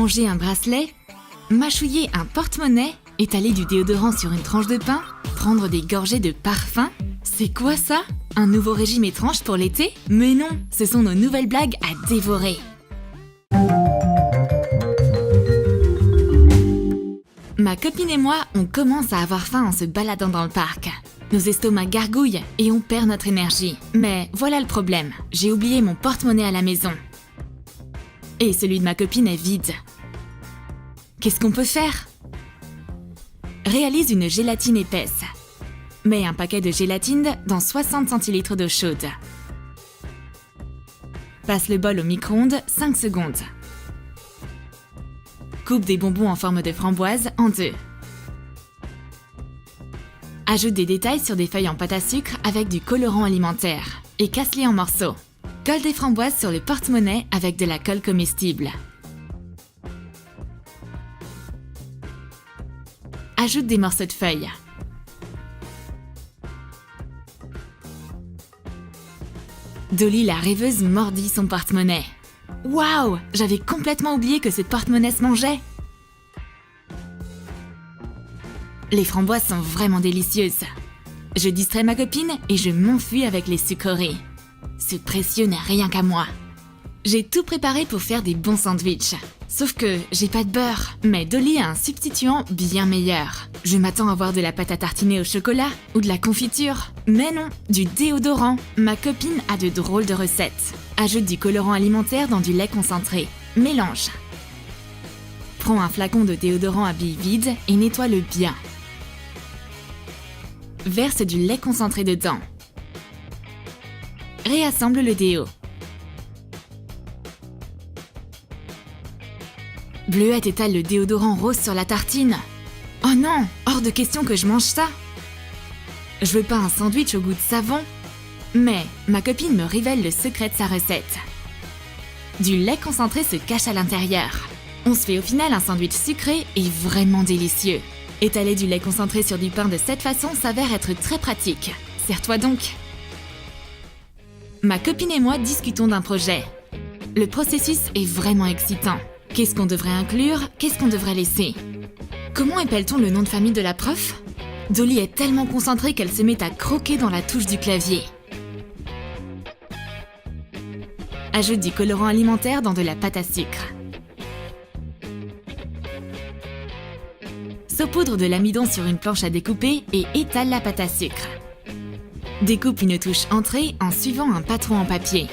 Manger un bracelet, mâchouiller un porte-monnaie, étaler du déodorant sur une tranche de pain, prendre des gorgées de parfum. C'est quoi ça? Un nouveau régime étrange pour l'été? Mais non, ce sont nos nouvelles blagues à dévorer. Ma copine et moi, on commence à avoir faim en se baladant dans le parc. Nos estomacs gargouillent et on perd notre énergie. Mais voilà le problème, j'ai oublié mon porte-monnaie à la maison. Et celui de ma copine est vide. Qu'est-ce qu'on peut faire? Réalise une gélatine épaisse. Mets un paquet de gélatine dans 60 centilitres d'eau chaude. Passe le bol au micro-ondes 5 secondes. Coupe des bonbons en forme de framboise en deux. Ajoute des détails sur des feuilles en pâte à sucre avec du colorant alimentaire et casse-les en morceaux. Colle des framboises sur le porte-monnaie avec de la colle comestible. Ajoute des morceaux de feuilles. Dolly la rêveuse mordit son porte-monnaie. Waouh! J'avais complètement oublié que ce porte-monnaie se mangeait! Les framboises sont vraiment délicieuses. Je distrais ma copine et je m'enfuis avec les sucreries. Ce précieux n'est rien qu'à moi. J'ai tout préparé pour faire des bons sandwichs. Sauf que j'ai pas de beurre, mais Dolly a un substituant bien meilleur. Je m'attends à voir de la pâte à tartiner au chocolat ou de la confiture. Mais non, du déodorant. Ma copine a de drôles de recettes. Ajoute du colorant alimentaire dans du lait concentré. Mélange. Prends un flacon de déodorant à billes vide et nettoie-le bien. Verse du lait concentré dedans. Réassemble le déo. Bleuette étale le déodorant rose sur la tartine. Oh non, hors de question que je mange ça. Je veux pas un sandwich au goût de savon. Mais ma copine me révèle le secret de sa recette. Du lait concentré se cache à l'intérieur. On se fait au final un sandwich sucré et vraiment délicieux. Étaler du lait concentré sur du pain de cette façon s'avère être très pratique. Sers-toi donc. Ma copine et moi discutons d'un projet. Le processus est vraiment excitant. Qu'est-ce qu'on devrait inclure? Qu'est-ce qu'on devrait laisser? Comment épelle-t-on le nom de famille de la prof? Dolly est tellement concentrée qu'elle se met à croquer dans la touche du clavier. Ajoute du colorant alimentaire dans de la pâte à sucre. Saupoudre de l'amidon sur une planche à découper et étale la pâte à sucre. Découpe une touche entrée en suivant un patron en papier.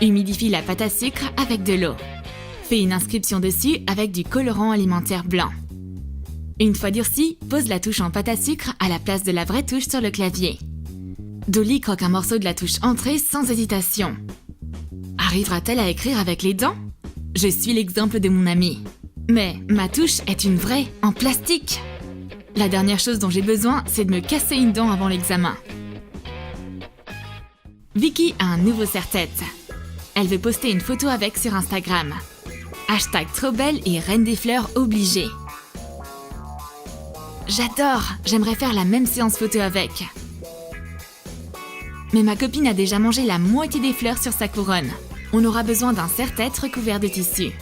Humidifie la pâte à sucre avec de l'eau. Fais une inscription dessus avec du colorant alimentaire blanc. Une fois durcie, pose la touche en pâte à sucre à la place de la vraie touche sur le clavier. Dolly croque un morceau de la touche entrée sans hésitation. Arrivera-t-elle à écrire avec les dents? Je suis l'exemple de mon amie. Mais ma touche est une vraie, en plastique. La dernière chose dont j'ai besoin, c'est de me casser une dent avant l'examen. Vicky a un nouveau serre-tête. Elle veut poster une photo avec sur Instagram. Hashtag trop belle et reine des fleurs obligée. J'adore, j'aimerais faire la même séance photo avec. Mais ma copine a déjà mangé la moitié des fleurs sur sa couronne. On aura besoin d'un serre-tête recouvert de tissu.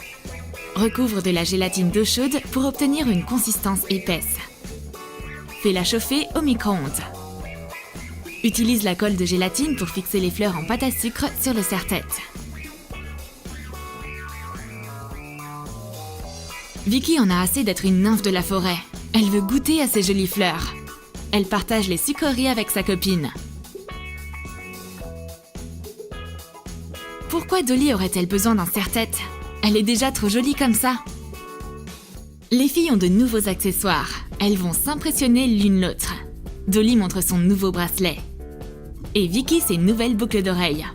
Recouvre de la gélatine d'eau chaude pour obtenir une consistance épaisse. Fais-la chauffer au micro-ondes. Utilise la colle de gélatine pour fixer les fleurs en pâte à sucre sur le serre-tête. Vicky en a assez d'être une nymphe de la forêt. Elle veut goûter à ces jolies fleurs. Elle partage les sucreries avec sa copine. Pourquoi Dolly aurait-elle besoin d'un serre-tête? Elle est déjà trop jolie comme ça. Les filles ont de nouveaux accessoires. Elles vont s'impressionner l'une l'autre. Dolly montre son nouveau bracelet. Et Vicky ses nouvelles boucles d'oreilles.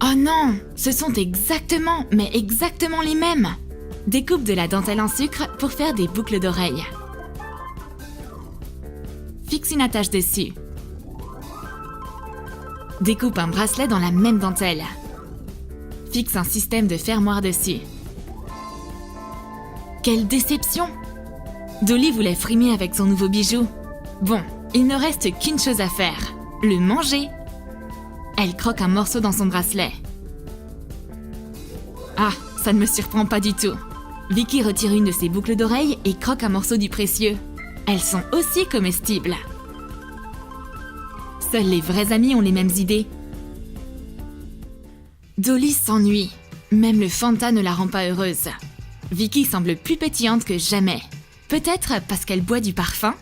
Oh non, ce sont exactement les mêmes. Découpe de la dentelle en sucre pour faire des boucles d'oreilles. Fixe une attache dessus. Découpe un bracelet dans la même dentelle. Fixe un système de fermoir dessus. Quelle déception! Dolly voulait frimer avec son nouveau bijou. Bon, il ne reste qu'une chose à faire, le manger. Elle croque un morceau dans son bracelet. Ah, Ça ne me surprend pas du tout. Vicky retire une de ses boucles d'oreilles et croque un morceau du précieux. Elles sont aussi comestibles. Seuls les vrais amis ont les mêmes idées. Dolly s'ennuie. Même le Fanta ne la rend pas heureuse. Vicky semble plus pétillante que jamais. Peut-être parce qu'elle boit du parfum?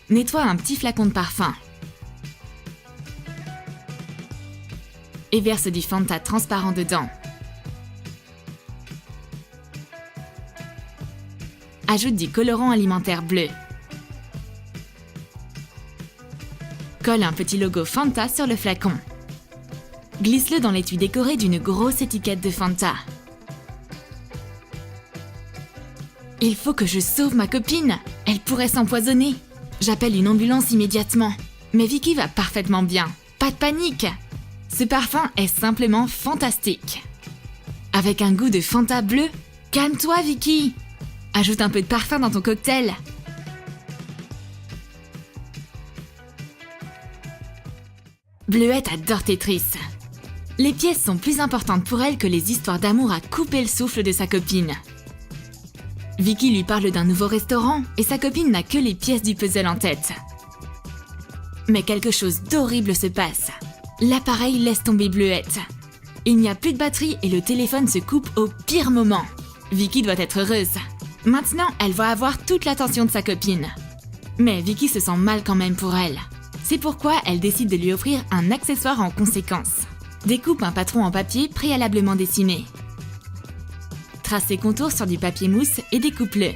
Nettoie un petit flacon de parfum. Et verse du Fanta transparent dedans. Ajoute du colorant alimentaire bleu. Colle un petit logo Fanta sur le flacon. Glisse-le dans l'étui décoré d'une grosse étiquette de Fanta. Il faut que je sauve ma copine. Elle pourrait s'empoisonner. J'appelle une ambulance immédiatement. Mais Vicky va parfaitement bien. Pas de panique. Ce parfum est simplement fantastique. Avec un goût de Fanta bleu. Calme-toi, Vicky. Ajoute un peu de parfum dans ton cocktail. Bleuette adore Tetris. Les pièces sont plus importantes pour elle que les histoires d'amour à couper le souffle de sa copine. Vicky lui parle d'un nouveau restaurant et sa copine n'a que les pièces du puzzle en tête. Mais quelque chose d'horrible se passe. L'appareil laisse tomber Bleuette. Il n'y a plus de batterie et le téléphone se coupe au pire moment. Vicky doit être heureuse. Maintenant, elle va avoir toute l'attention de sa copine. Mais Vicky se sent mal quand même pour elle. C'est pourquoi elle décide de lui offrir un accessoire en conséquence. Découpe un patron en papier préalablement dessiné. Trace ses contours sur du papier mousse et découpe-le.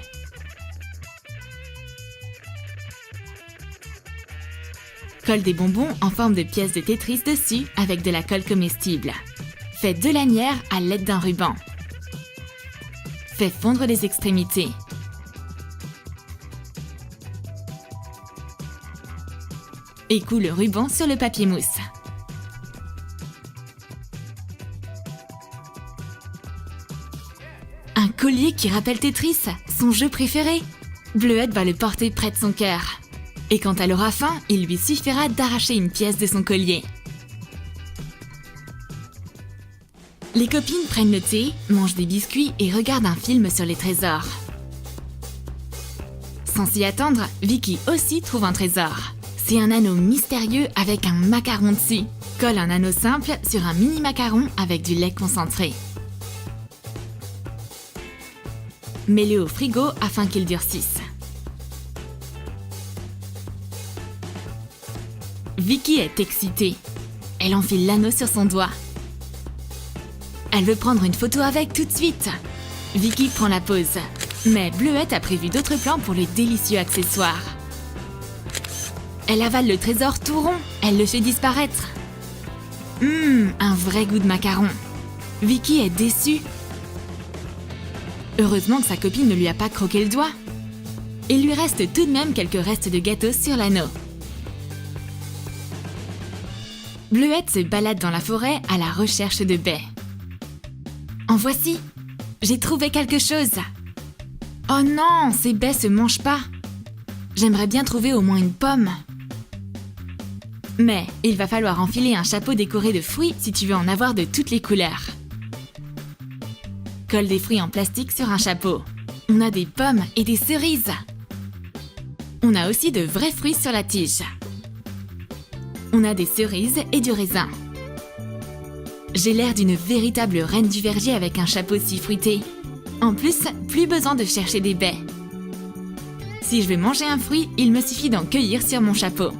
Colle des bonbons en forme de pièces de Tetris dessus avec de la colle comestible. Fais 2 lanières à l'aide d'un ruban. Fais fondre les extrémités. Et coule le ruban sur le papier mousse. Un collier qui rappelle Tetris, son jeu préféré. Bleuette va le porter près de son cœur. Et quand elle aura faim, il lui suffira d'arracher une pièce de son collier. Les copines prennent le thé, mangent des biscuits et regardent un film sur les trésors. Sans s'y attendre, Vicky aussi trouve un trésor. C'est un anneau mystérieux avec un macaron dessus. Colle un anneau simple sur un mini macaron avec du lait concentré. Mets-le au frigo afin qu'il durcisse. Vicky est excitée. Elle enfile l'anneau sur son doigt. Elle veut prendre une photo avec tout de suite. Vicky prend la pose. Mais Bleuette a prévu d'autres plans pour le délicieux accessoire. Elle avale le trésor tout rond. Elle le fait disparaître. Un vrai goût de macaron. Vicky est déçue. Heureusement que sa copine ne lui a pas croqué le doigt. Il lui reste tout de même quelques restes de gâteau sur l'anneau. Bleuette se balade dans la forêt à la recherche de baies. En voici! J'ai trouvé quelque chose! Oh non, ces baies se mangent pas! J'aimerais bien trouver au moins une pomme. Mais il va falloir enfiler un chapeau décoré de fruits si tu veux en avoir de toutes les couleurs. Colle des fruits en plastique sur un chapeau. On a des pommes et des cerises. On a aussi de vrais fruits sur la tige. On a des cerises et du raisin. J'ai l'air d'une véritable reine du verger avec un chapeau si fruité. En plus, plus besoin de chercher des baies. Si je veux manger un fruit, il me suffit d'en cueillir sur mon chapeau.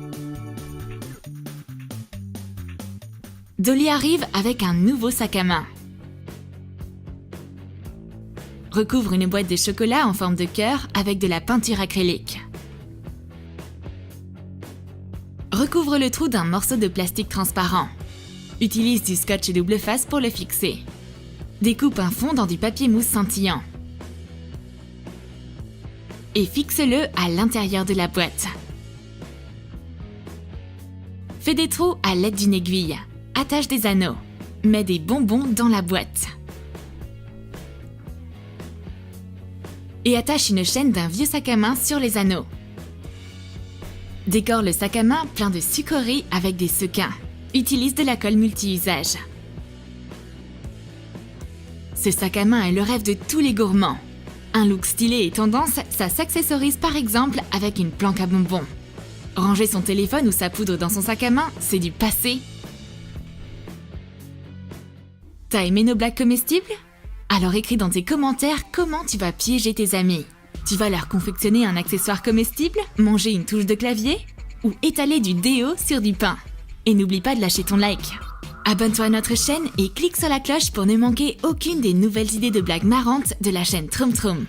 Dolly arrive avec un nouveau sac à main. Recouvre une boîte de chocolat en forme de cœur avec de la peinture acrylique. Recouvre le trou d'un morceau de plastique transparent. Utilise du scotch double face pour le fixer. Découpe un fond dans du papier mousse scintillant. Et fixe-le à l'intérieur de la boîte. Fais des trous à l'aide d'une aiguille. Attache des anneaux. Mets des bonbons dans la boîte. Et attache une chaîne d'un vieux sac à main sur les anneaux. Décore le sac à main plein de sucreries avec des sequins. Utilise de la colle multi-usage. Ce sac à main est le rêve de tous les gourmands. Un look stylé et tendance, ça s'accessorise par exemple avec une planque à bonbons. Ranger son téléphone ou sa poudre dans son sac à main, c'est du passé. T'as aimé nos blagues comestibles? Alors écris dans tes commentaires comment tu vas piéger tes amis. Tu vas leur confectionner un accessoire comestible, manger une touche de clavier ou étaler du déo sur du pain. Et n'oublie pas de lâcher ton like. Abonne-toi à notre chaîne et clique sur la cloche pour ne manquer aucune des nouvelles idées de blagues marrantes de la chaîne Troum Troum.